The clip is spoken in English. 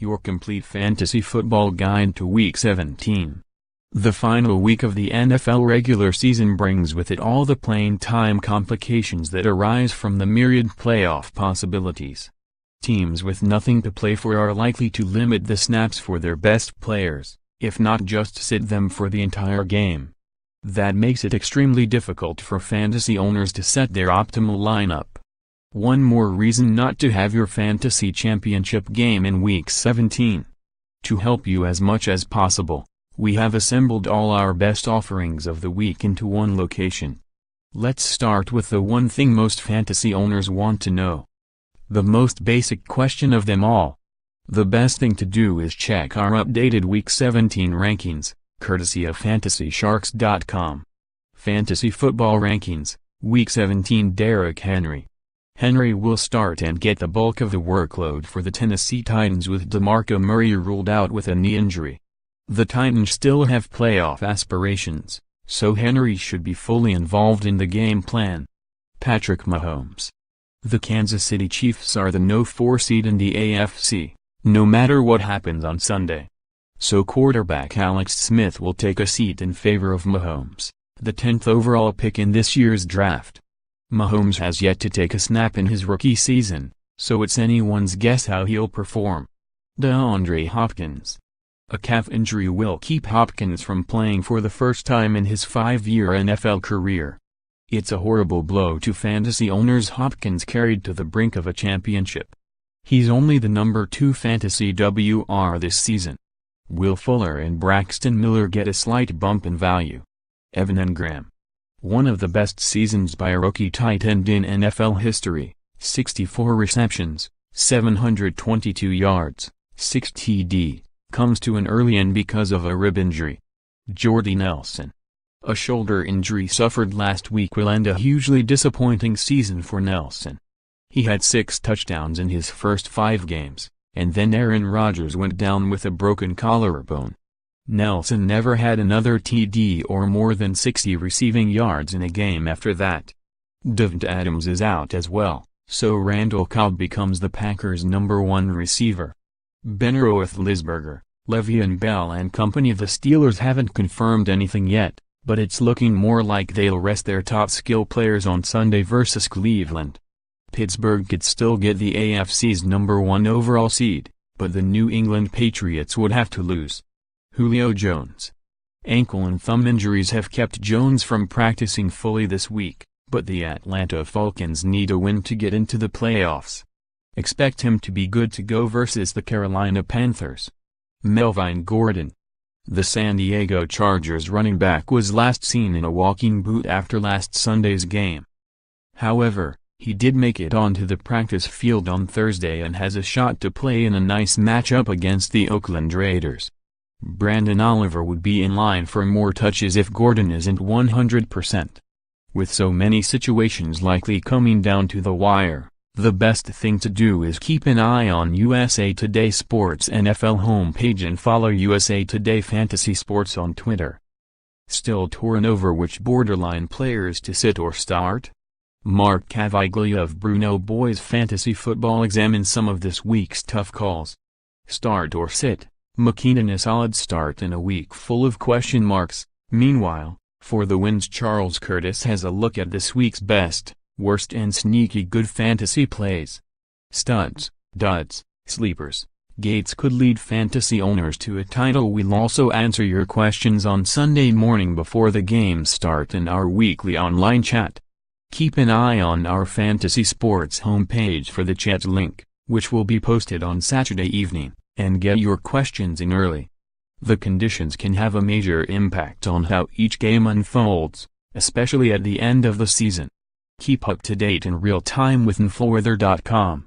your complete fantasy football guide to Week 17. The final week of the NFL regular season brings with it all the playing time complications that arise from the myriad playoff possibilities. Teams with nothing to play for are likely to limit the snaps for their best players, if not just sit them for the entire game. That makes it extremely difficult for fantasy owners to set their optimal lineup. One more reason not to have your fantasy championship game in Week 17. To help you as much as possible, we have assembled all our best offerings of the week into one location. Let's start with the one thing most fantasy owners want to know. The most basic question of them all. The best thing to do is check our updated Week 17 rankings, courtesy of FantasySharks.com. Fantasy Football Rankings, Week 17. Derrick Henry. Henry will start and get the bulk of the workload for the Tennessee Titans with DeMarco Murray ruled out with a knee injury. The Titans still have playoff aspirations, so Henry should be fully involved in the game plan. Patrick Mahomes. The Kansas City Chiefs are the No. 4 seed in the AFC, no matter what happens on Sunday. So quarterback Alex Smith will take a seat in favor of Mahomes, the 10th overall pick in this year's draft. Mahomes has yet to take a snap in his rookie season, so it's anyone's guess how he'll perform. DeAndre Hopkins. A calf injury will keep Hopkins from playing for the first time in his 5-year NFL career. It's a horrible blow to fantasy owners Hopkins carried to the brink of a championship. He's only the number 2 fantasy WR this season. Will Fuller and Braxton Miller get a slight bump in value. Evan Engram. One of the best seasons by a rookie tight end in NFL history, 64 receptions, 722 yards, 6 TD. Comes to an early end because of a rib injury. Jordy Nelson. A shoulder injury suffered last week will end a hugely disappointing season for Nelson. He had 6 touchdowns in his first 5 games, and then Aaron Rodgers went down with a broken collarbone. Nelson never had another TD or more than 60 receiving yards in a game after that. Davante Adams is out as well, so Randall Cobb becomes the Packers' number 1 receiver. Ben Roethlisberger, Le'Veon Bell and company. The Steelers haven't confirmed anything yet, but it's looking more like they'll rest their top skill players on Sunday versus Cleveland. Pittsburgh could still get the AFC's number 1 overall seed, but the New England Patriots would have to lose. Julio Jones. Ankle and thumb injuries have kept Jones from practicing fully this week, but the Atlanta Falcons need a win to get into the playoffs. Expect him to be good to go versus the Carolina Panthers. Melvin Gordon. The San Diego Chargers running back was last seen in a walking boot after last Sunday's game. However, he did make it onto the practice field on Thursday and has a shot to play in a nice matchup against the Oakland Raiders. Brandon Oliver would be in line for more touches if Gordon isn't 100%. With so many situations likely coming down to the wire, the best thing to do is keep an eye on USA Today Sports NFL homepage and follow USA Today Fantasy Sports on Twitter. Still torn over which borderline players to sit or start? Mark Cavaglia of Bruno Boys Fantasy Football examines some of this week's tough calls. Start or sit? McKinnon a solid start in a week full of question marks. Meanwhile, for the wins, Charles Curtis has a look at this week's best, worst and sneaky good fantasy plays. Studs, duds, sleepers, Gates could lead fantasy owners to a title. We'll also answer your questions on Sunday morning before the games start in our weekly online chat. Keep an eye on our Fantasy Sports homepage for the chat link, which will be posted on Saturday evening, and get your questions in early. The conditions can have a major impact on how each game unfolds, especially at the end of the season. Keep up to date in real time with InfoWeather.com.